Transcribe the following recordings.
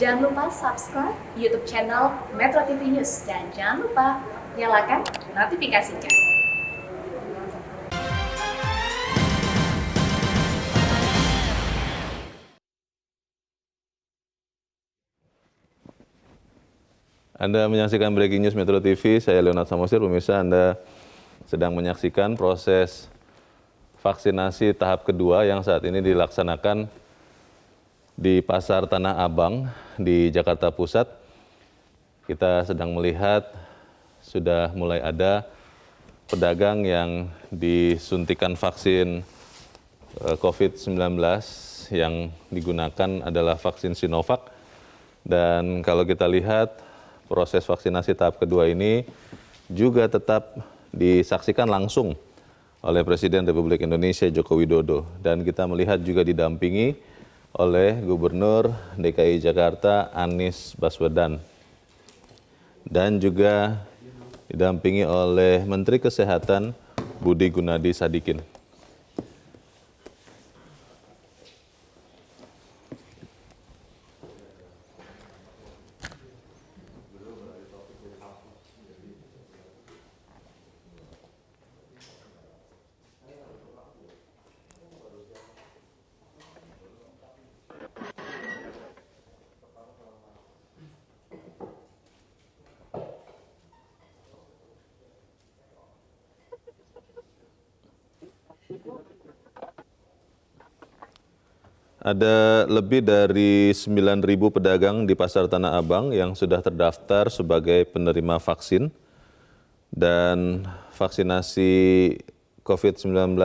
Jangan lupa subscribe YouTube channel Metro TV News dan jangan lupa nyalakan notifikasinya. Anda menyaksikan Breaking News Metro TV, saya Leonard Samosir. Pemirsa, Anda sedang menyaksikan proses vaksinasi tahap kedua yang saat ini dilaksanakan di Pasar Tanah Abang di Jakarta Pusat. Kita sedang melihat sudah mulai ada pedagang yang disuntikan vaksin COVID-19 yang digunakan adalah vaksin Sinovac. Dan kalau kita lihat proses vaksinasi tahap kedua ini juga tetap disaksikan langsung oleh Presiden Republik Indonesia Joko Widodo. Dan kita melihat juga didampingi oleh Gubernur DKI Jakarta Anies Baswedan. Dan juga didampingi oleh Menteri Kesehatan Budi Gunadi Sadikin. Ada lebih dari 9.000 pedagang di Pasar Tanah Abang yang sudah terdaftar sebagai penerima vaksin. Dan vaksinasi COVID-19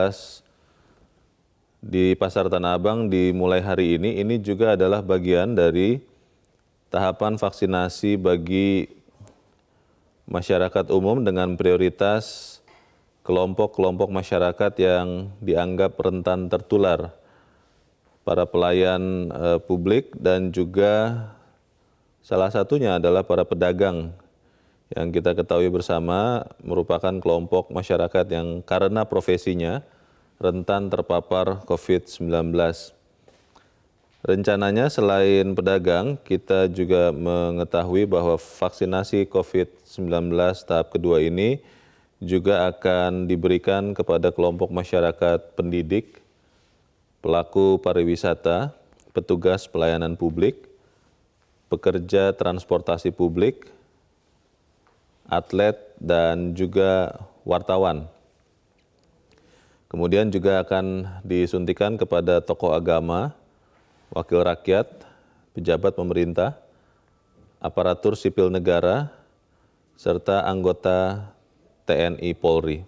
di Pasar Tanah Abang dimulai hari ini juga adalah bagian dari tahapan vaksinasi bagi masyarakat umum dengan prioritas kelompok-kelompok masyarakat yang dianggap rentan tertular. Para pelayan publik dan juga salah satunya adalah para pedagang yang kita ketahui bersama merupakan kelompok masyarakat yang karena profesinya rentan terpapar COVID-19. Rencananya selain pedagang, kita juga mengetahui bahwa vaksinasi COVID-19 tahap kedua ini juga akan diberikan kepada kelompok masyarakat pendidik, pelaku pariwisata, petugas pelayanan publik, pekerja transportasi publik, atlet, dan juga wartawan. Kemudian juga akan disuntikan kepada tokoh agama, wakil rakyat, pejabat pemerintah, aparatur sipil negara, serta anggota TNI Polri.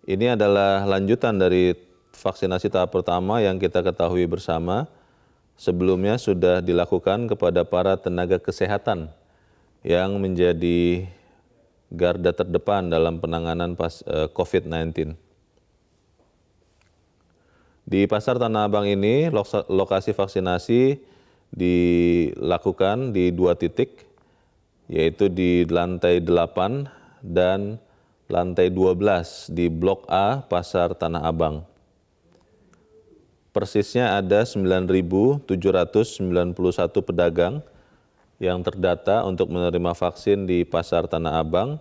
Ini adalah lanjutan dari vaksinasi tahap pertama yang kita ketahui bersama. Sebelumnya sudah dilakukan kepada para tenaga kesehatan yang menjadi garda terdepan dalam penanganan COVID-19. Di Pasar Tanah Abang ini, lokasi vaksinasi dilakukan di 2 titik, yaitu di lantai 8 dan lantai 12 di Blok A Pasar Tanah Abang. Persisnya ada 9.791 pedagang yang terdata untuk menerima vaksin di Pasar Tanah Abang,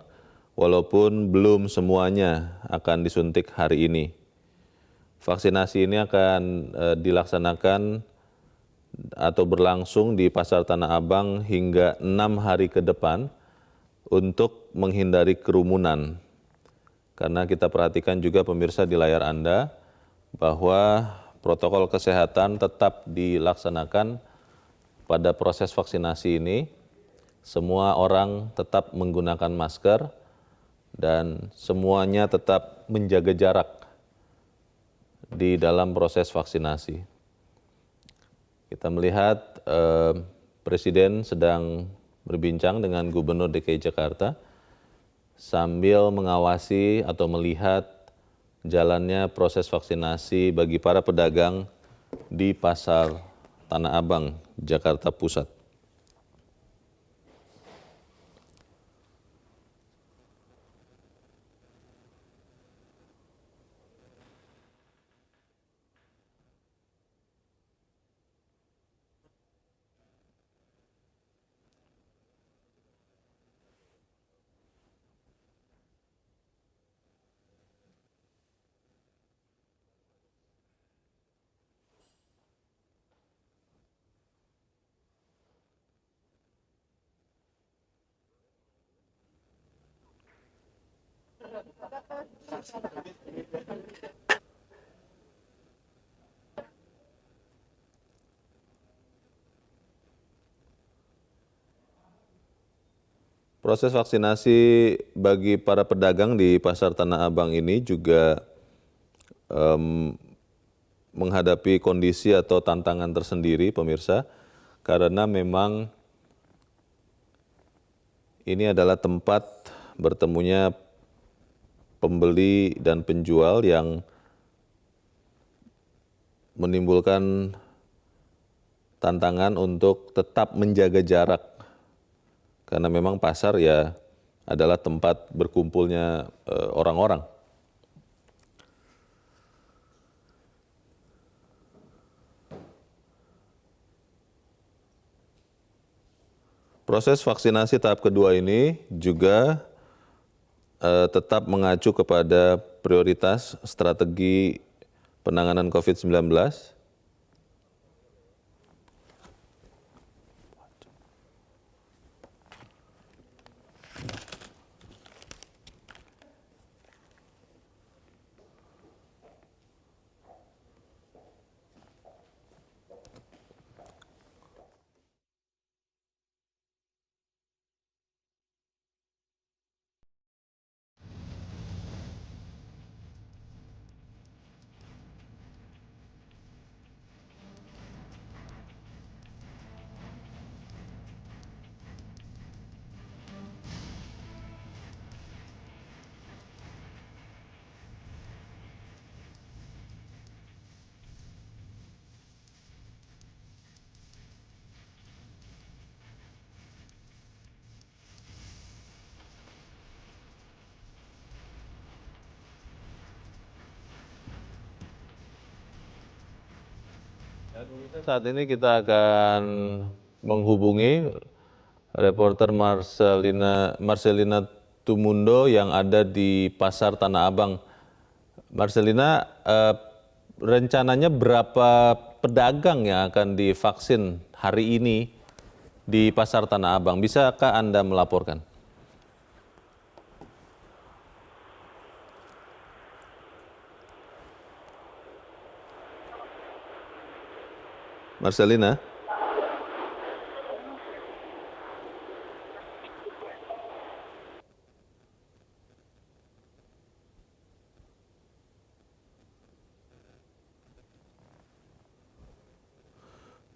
walaupun belum semuanya akan disuntik hari ini. Vaksinasi ini akan dilaksanakan atau berlangsung di Pasar Tanah Abang hingga 6 hari ke depan untuk menghindari kerumunan. Karena kita perhatikan juga pemirsa di layar Anda bahwa protokol kesehatan tetap dilaksanakan pada proses vaksinasi ini. Semua orang tetap menggunakan masker dan semuanya tetap menjaga jarak di dalam proses vaksinasi. Kita melihat Presiden sedang berbincang dengan Gubernur DKI Jakarta sambil mengawasi atau melihat jalannya proses vaksinasi bagi para pedagang di Pasar Tanah Abang, Jakarta Pusat. Proses vaksinasi bagi para pedagang di Pasar Tanah Abang ini juga menghadapi kondisi atau tantangan tersendiri, pemirsa, karena memang ini adalah tempat bertemunya pembeli dan penjual yang menimbulkan tantangan untuk tetap menjaga jarak. Karena memang pasar ya adalah tempat berkumpulnya orang-orang. Proses vaksinasi tahap kedua ini juga tetap mengacu kepada prioritas strategi penanganan COVID-19. Saat ini kita akan menghubungi reporter Marcelina Tumundo yang ada di Pasar Tanah Abang. Marcelina, rencananya berapa pedagang yang akan divaksin hari ini di Pasar Tanah Abang? Bisakah Anda melaporkan? Marcelina?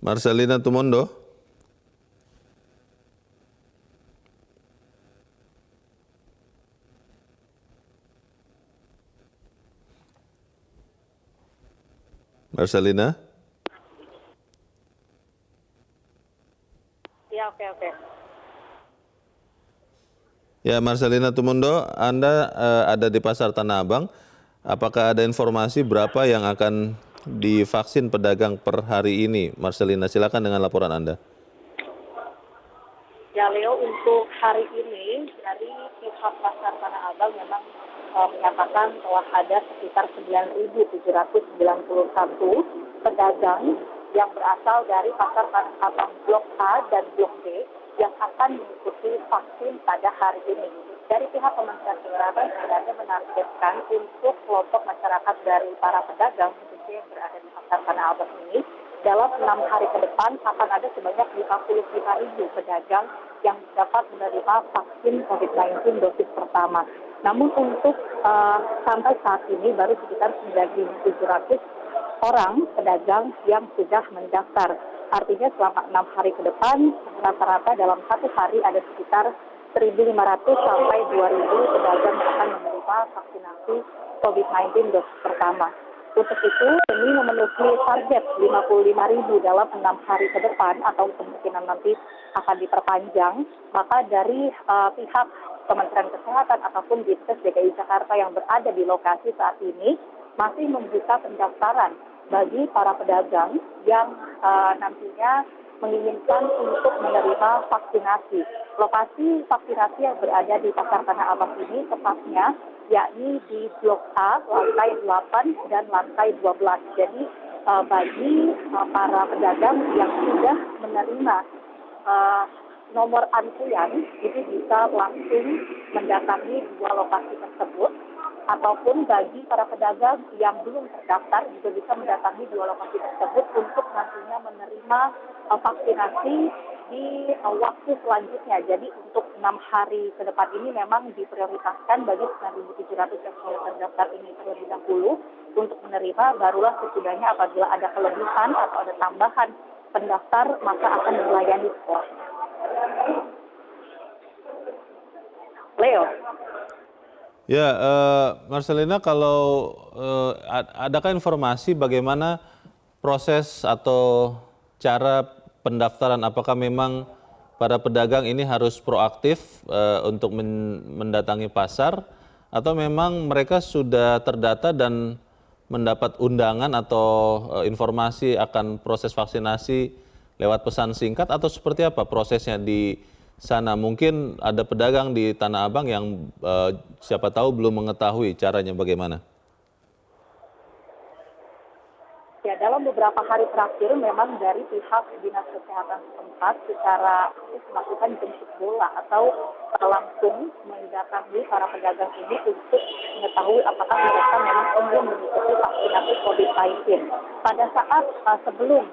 Marcelina Tumundo? Marcelina? Ya, oke. Ya, Marcelina Tumundo, Anda ada di Pasar Tanah Abang. Apakah ada informasi berapa yang akan divaksin pedagang per hari ini? Marcelina, silakan dengan laporan Anda. Ya, Leo, untuk hari ini dari pihak Pasar Tanah Abang memang menyatakan telah ada sekitar 9.791 pedagang yang berasal dari Pasar Tanah Abang Blok A dan Blok B yang akan mengikuti vaksin pada hari ini. Dari pihak Kementerian Kesehatan sebenarnya menargetkan untuk kelompok masyarakat dari para pedagang khususnya yang berada di Pasar Tanah Abang ini dalam 6 hari ke depan akan ada sebanyak 55.000 pedagang yang dapat menerima vaksin COVID-19 dosis pertama. Namun untuk sampai saat ini baru sekitar 9.700 orang pedagang yang sudah mendaftar. Artinya selama 6 hari ke depan rata-rata dalam satu hari ada sekitar 1.500 sampai 2.000 pedagang yang akan menerima vaksinasi COVID-19 dosis pertama. Untuk itu, demi memenuhi target 55.000 dalam 6 hari ke depan atau kemungkinan nanti akan diperpanjang, maka dari pihak Kementerian Kesehatan ataupun Dinkes DKI Jakarta yang berada di lokasi saat ini masih membuka pendaftaran bagi para pedagang yang nantinya menginginkan untuk menerima vaksinasi. Lokasi vaksinasi yang berada di Pasar Tanah Abang ini tepatnya yakni di Blok A, lantai 8 dan lantai 12. Jadi bagi para pedagang yang sudah menerima nomor antrian itu bisa langsung mendatangi dua lokasi tersebut, ataupun bagi para pedagang yang belum terdaftar juga bisa mendatangi dua lokasi tersebut untuk nantinya menerima vaksinasi di waktu selanjutnya. Jadi untuk 6 hari ke depan ini memang diprioritaskan bagi 9.700 yang sudah terdaftar ini terlebih dahulu untuk menerima, barulah sesudahnya apabila ada kelebihan atau ada tambahan pendaftar maka akan dilayani setelahnya. Leo. Ya, Marcelina, kalau adakah informasi bagaimana proses atau cara pendaftaran? Apakah memang para pedagang ini harus proaktif untuk mendatangi pasar, atau memang mereka sudah terdata dan mendapat undangan atau informasi akan proses vaksinasi lewat pesan singkat, atau seperti apa prosesnya di sana? Mungkin ada pedagang di Tanah Abang yang siapa tahu belum mengetahui caranya bagaimana. Ya, dalam beberapa hari terakhir memang dari pihak Dinas Kesehatan setempat secara aktif melakukan jemput bola atau langsung mendatangi para pedagang ini untuk mengetahui apakah mereka memang ingin mengikuti vaksinasi COVID-19. Pada saat sebelum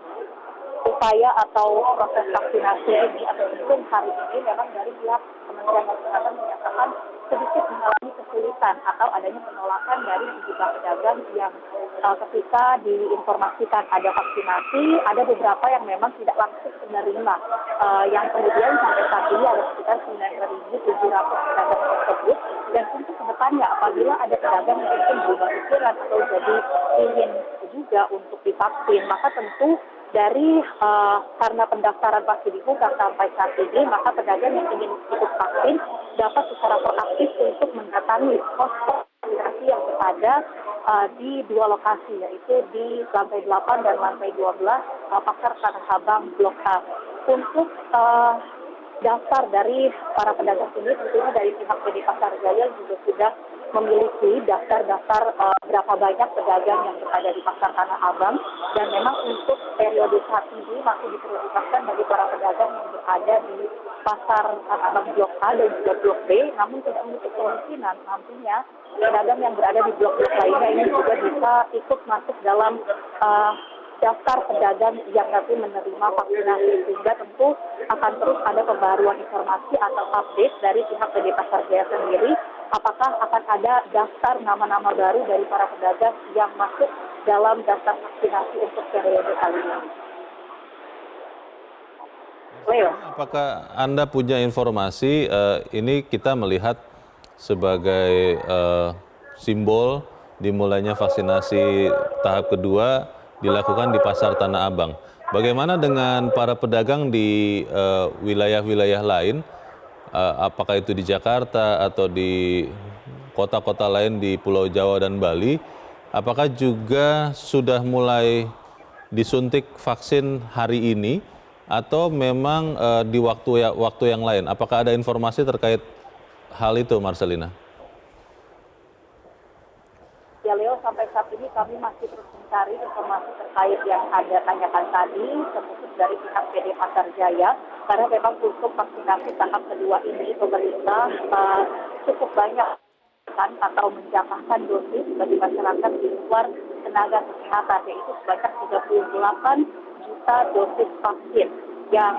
upaya atau proses vaksinasi ini atau sebelum hari ini memang dari pihak Kementerian Kesehatan menyatakan sedikit mengalami kesulitan atau adanya penolakan dari sejumlah pedagang yang ketika diinformasikan ada vaksinasi, ada beberapa yang memang tidak langsung menerima, yang kemudian sampai saat ini ada sekitar 9.700 pedagang tersebut. Dan untuk kedepannya apabila ada pedagang yang mungkin berubah pikiran atau jadi ingin juga untuk divaksin, maka tentu dari karena pendaftaran pasti dibuka sampai saat ini, maka pedagang yang ingin ikut vaksin dapat secara proaktif untuk mendatangi pos vaksinasi yang berada di dua lokasi, yaitu di lantai 8 dan lantai 12 Pasar Tanah Abang Blok A. Untuk daftar dari para pedagang ini tentunya dari pihak PD Pasar Jaya juga sudah memiliki daftar-daftar berapa banyak pedagang yang berada di Pasar Tanah Abang, dan memang untuk periode saat ini masih diprioritaskan bagi para pedagang yang berada di Pasar Tanah Abang Blok A dan juga Blok B, namun tidak menutup kemungkinan nantinya pedagang yang berada di blok-blok lainnya ini juga bisa ikut masuk dalam daftar pedagang yang nanti menerima vaksinasi, sehingga tentu akan terus ada pembaruan informasi atau update dari pihak PD Pasar Jaya sendiri, apakah akan ada daftar nama-nama baru dari para pedagang yang masuk dalam daftar vaksinasi untuk periode kali ini. Leo, apakah Anda punya informasi ini kita melihat sebagai simbol dimulainya vaksinasi tahap kedua dilakukan di Pasar Tanah Abang. Bagaimana dengan para pedagang di wilayah-wilayah lain, apakah itu di Jakarta atau di kota-kota lain di Pulau Jawa dan Bali, apakah juga sudah mulai disuntik vaksin hari ini atau memang di waktu yang lain? Apakah ada informasi terkait hal itu, Marcelina? ya Leo, sampai saat ini kami masih terus mencari informasi terkait yang Anda tanyakan tadi, terkhusus dari pihak PD Pasar Jaya, karena memang untuk vaksinasi tahap kedua ini pemerintah cukup banyak atau menjamahkan dosis bagi masyarakat di luar tenaga kesehatan, yaitu sebanyak 38 juta dosis vaksin yang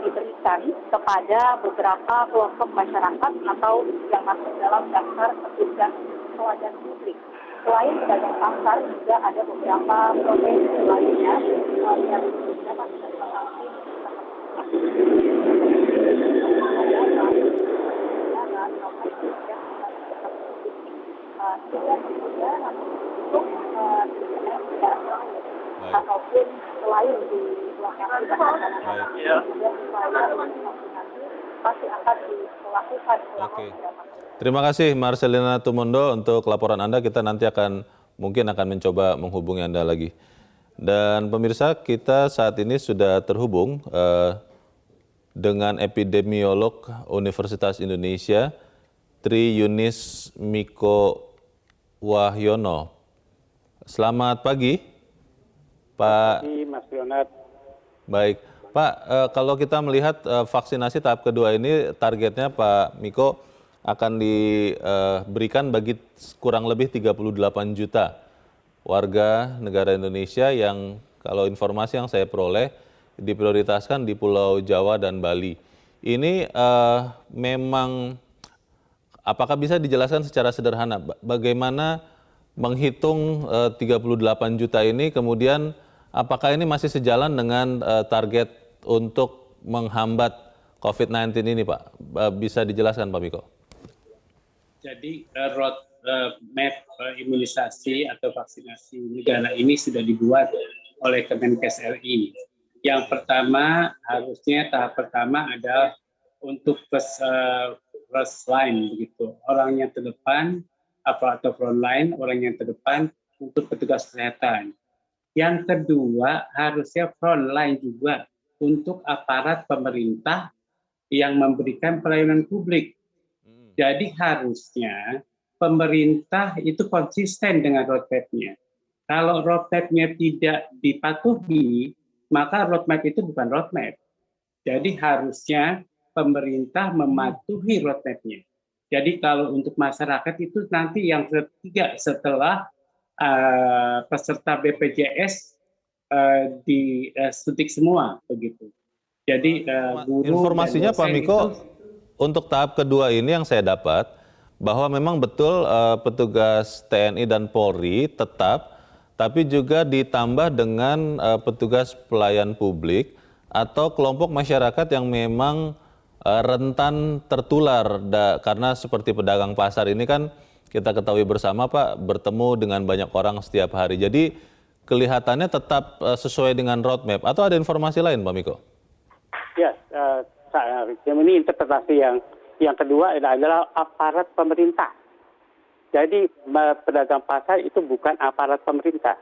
diberikan kepada beberapa kelompok masyarakat atau yang masuk dalam daftar petugas pelayanan publik. Selain pedagang pasar, juga ada beberapa profesi lainnya yang dapat menerima vaksin. Ataupun selain di lokasi pasti akan dilakukan. Oke. Terima kasih Marcelina Tumondo untuk laporan Anda. Kita nanti mungkin akan mencoba menghubungi Anda lagi. Dan pemirsa, kita saat ini sudah terhubung dengan epidemiolog Universitas Indonesia, Tri Yunis Miko Wahyono. Selamat pagi, Pak. Selamat pagi, Mas Leonard. Baik, Pak, kalau kita melihat vaksinasi tahap kedua ini targetnya Pak Miko akan diberikan bagi kurang lebih 38 juta warga negara Indonesia yang kalau informasi yang saya peroleh diprioritaskan di Pulau Jawa dan Bali. Ini memang apakah bisa dijelaskan secara sederhana bagaimana menghitung 38 juta ini, kemudian apakah ini masih sejalan dengan target untuk menghambat COVID-19 ini, Pak? Bisa dijelaskan, Pak Miko? Jadi roadmap imunisasi atau vaksinasi negara ini sudah dibuat oleh Kemenkes RI. Yang pertama, harusnya tahap pertama adalah untuk first line, begitu. Orang yang terdepan atau front line, orang yang terdepan untuk petugas kesehatan. Yang kedua, harusnya front line juga untuk aparat pemerintah yang memberikan pelayanan publik. Jadi harusnya pemerintah itu konsisten dengan roadmap-nya. Kalau roadmap-nya tidak dipatuhi, maka roadmap itu bukan roadmap. Jadi harusnya pemerintah mematuhi roadmap-nya. Jadi kalau untuk masyarakat itu nanti yang ketiga setelah peserta BPJS disuntik semua, begitu. Jadi guru informasinya Pak Miko, untuk tahap kedua ini yang saya dapat bahwa memang betul petugas TNI dan Polri tetap, tapi juga ditambah dengan petugas pelayan publik atau kelompok masyarakat yang memang rentan tertular karena seperti pedagang pasar ini kan kita ketahui bersama Pak bertemu dengan banyak orang setiap hari. Jadi kelihatannya tetap sesuai dengan roadmap atau ada informasi lain Pak Miko? Ya, ini interpretasi yang kedua adalah aparat pemerintah. Jadi pedagang pasar itu bukan aparat pemerintah.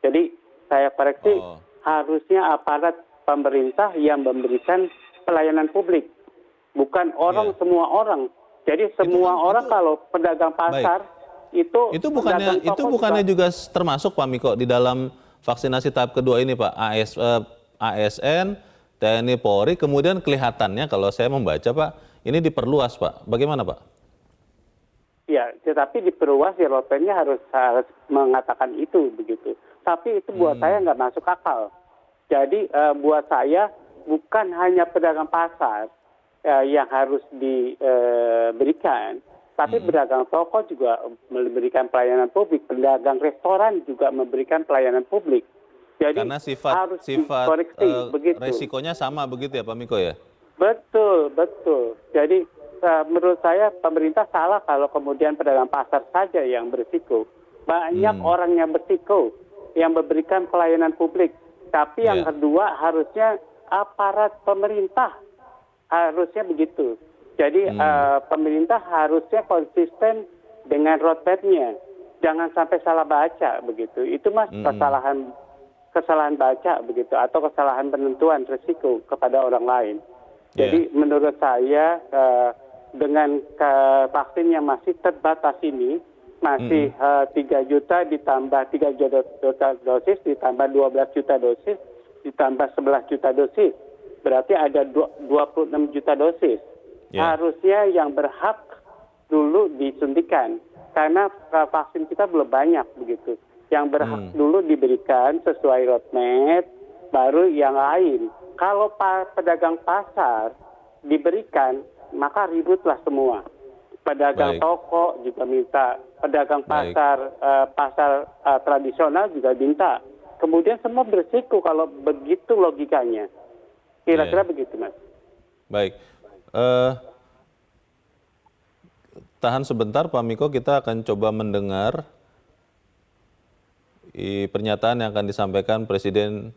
Jadi saya koreksi, harusnya aparat pemerintah yang memberikan pelayanan publik, bukan orang semua orang. Jadi semua orang kalau pedagang pasar itu bukannya juga termasuk Pak Miko di dalam vaksinasi tahap kedua ini Pak, ASN, TNI, Polri, kemudian kelihatannya kalau saya membaca Pak, ini diperluas Pak. Bagaimana Pak? Ya, tetapi diperluas ya roadmap-nya harus mengatakan itu begitu. Tapi itu buat saya nggak masuk akal. Jadi buat saya bukan hanya pedagang pasar yang harus diberikan, tapi pedagang toko juga memberikan pelayanan publik, pedagang restoran juga memberikan pelayanan publik. Jadi karena sifat resikonya sama begitu ya Pak Miko ya? Betul. Jadi menurut saya pemerintah salah kalau kemudian pedagang pasar saja yang berisiko. Banyak orang yang berisiko yang memberikan pelayanan publik. Tapi yang kedua harusnya aparat pemerintah. Harusnya begitu. Jadi pemerintah harusnya konsisten dengan roadmap-nya. Jangan sampai salah baca begitu. Itu mas kesalahan baca begitu atau kesalahan penentuan risiko kepada orang lain. Jadi menurut saya dengan vaksin yang masih terbatas ini masih 3 juta ditambah 3 juta dosis ditambah 12 juta dosis ditambah 11 juta dosis berarti ada 26 juta dosis. Harusnya yang berhak dulu disuntikan karena vaksin kita belum banyak begitu. Yang berhak dulu diberikan sesuai roadmap, baru yang lain. Kalau pedagang pasar diberikan, maka ributlah semua. Pedagang toko juga minta, pedagang pasar tradisional juga minta. Kemudian semua berisiko kalau begitu logikanya. Kira-kira begitu, Mas. Baik. Tahan sebentar Pak Miko, kita akan coba mendengar pernyataan yang akan disampaikan Presiden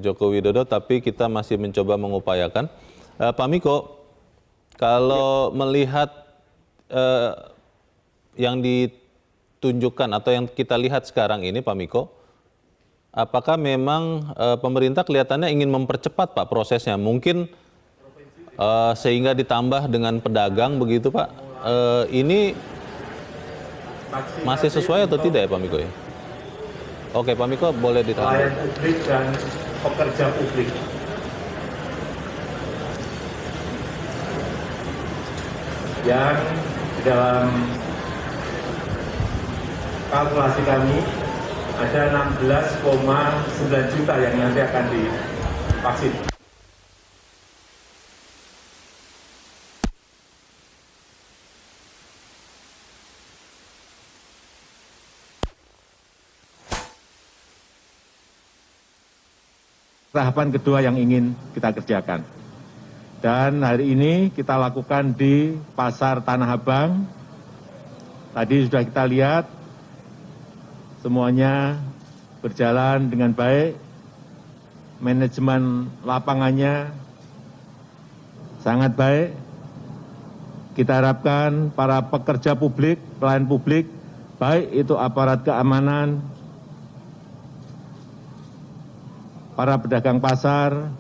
Joko Widodo, tapi kita masih mencoba mengupayakan. Pak Miko, kalau melihat yang ditunjukkan atau yang kita lihat sekarang ini Pak Miko, apakah memang pemerintah kelihatannya ingin mempercepat Pak prosesnya? Mungkin sehingga ditambah dengan pedagang begitu Pak. Ini masih sesuai atau tidak ya Pak Miko ya? Oke, Pak Miko boleh ditahan. pelayan publik dan pekerja publik. Yang di dalam kalkulasi kami ada 16,9 juta yang nanti akan divaksin. Tahapan kedua yang ingin kita kerjakan. Dan hari ini kita lakukan di Pasar Tanah Abang. Tadi sudah kita lihat semuanya berjalan dengan baik. Manajemen lapangannya sangat baik. Kita harapkan para pekerja publik, pelayan publik, baik itu aparat keamanan, para pedagang pasar,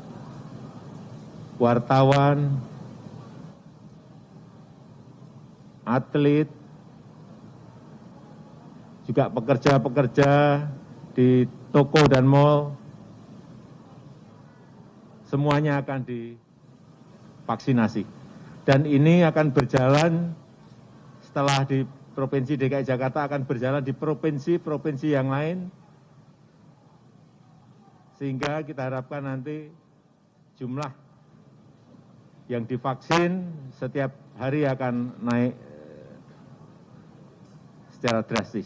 wartawan, atlet, juga pekerja-pekerja di toko dan mal, semuanya akan divaksinasi. Dan ini akan berjalan setelah di Provinsi DKI Jakarta akan berjalan di provinsi-provinsi yang lain, sehingga kita harapkan nanti jumlah yang divaksin setiap hari akan naik secara drastis.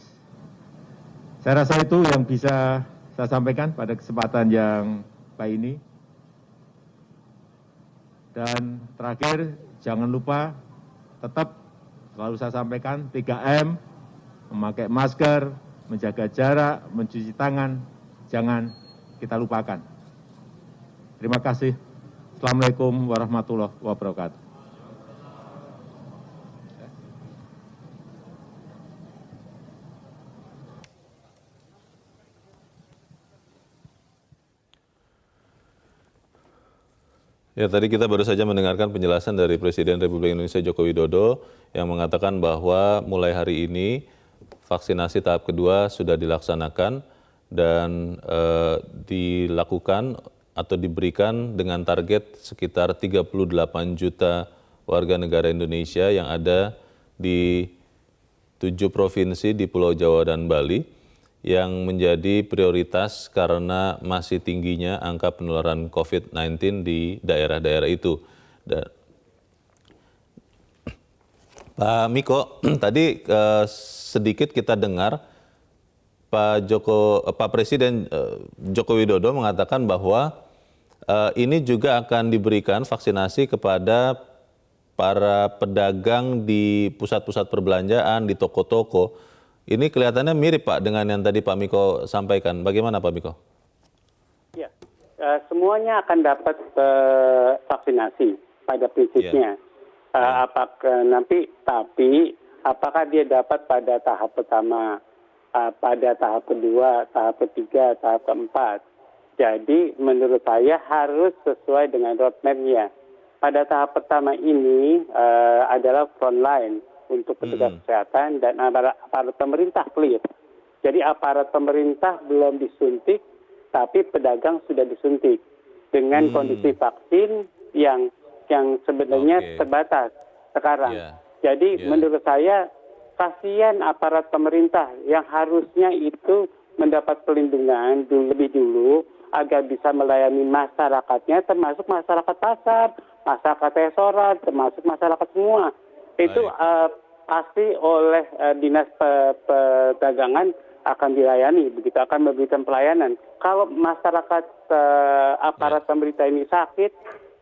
Saya rasa itu yang bisa saya sampaikan pada kesempatan yang baik ini. Dan terakhir, jangan lupa tetap selalu saya sampaikan 3M, memakai masker, menjaga jarak, mencuci tangan, jangan kita lupakan. Terima kasih. Assalamualaikum warahmatullahi wabarakatuh. Ya, tadi kita baru saja mendengarkan penjelasan dari Presiden Republik Indonesia Joko Widodo yang mengatakan bahwa mulai hari ini vaksinasi tahap kedua sudah dilaksanakan dan dilakukan atau diberikan dengan target sekitar 38 juta warga negara Indonesia yang ada di 7 provinsi di Pulau Jawa dan Bali yang menjadi prioritas karena masih tingginya angka penularan COVID-19 di daerah-daerah itu. Dan Pak Miko, tadi sedikit kita dengar Pak Presiden Joko Widodo mengatakan bahwa ini juga akan diberikan vaksinasi kepada para pedagang di pusat-pusat perbelanjaan, di toko-toko. Ini kelihatannya mirip Pak dengan yang tadi Pak Miko sampaikan. Bagaimana Pak Miko? Ya, semuanya akan dapat vaksinasi pada prinsipnya. Apakah dia dapat pada tahap pertama, pada tahap kedua, tahap ketiga, tahap keempat. Jadi menurut saya harus sesuai dengan roadmap-nya. Pada tahap pertama ini adalah frontline untuk petugas kesehatan dan aparat pemerintah clear. Jadi aparat pemerintah belum disuntik, tapi pedagang sudah disuntik dengan kondisi vaksin yang sebenarnya terbatas sekarang. Jadi menurut saya kasihan aparat pemerintah yang harusnya itu mendapat perlindungan lebih dulu agar bisa melayani masyarakatnya, termasuk masyarakat pasar, masyarakat restoran, termasuk masyarakat semua. Itu pasti oleh Dinas Perdagangan akan dilayani, begitu akan memberikan pelayanan. Kalau masyarakat aparat pemerintah ini sakit,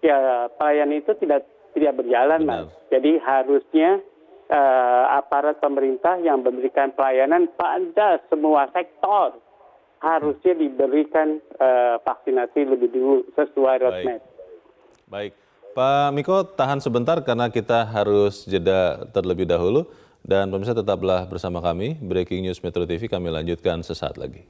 ya pelayanan itu tidak berjalan, Mas. Jadi harusnya aparat pemerintah yang memberikan pelayanan pada semua sektor harusnya diberikan vaksinasi lebih dulu sesuai roadmap. Baik. Pak Miko, tahan sebentar karena kita harus jeda terlebih dahulu. Dan pemirsa tetaplah bersama kami, Breaking News Metro TV kami lanjutkan sesaat lagi.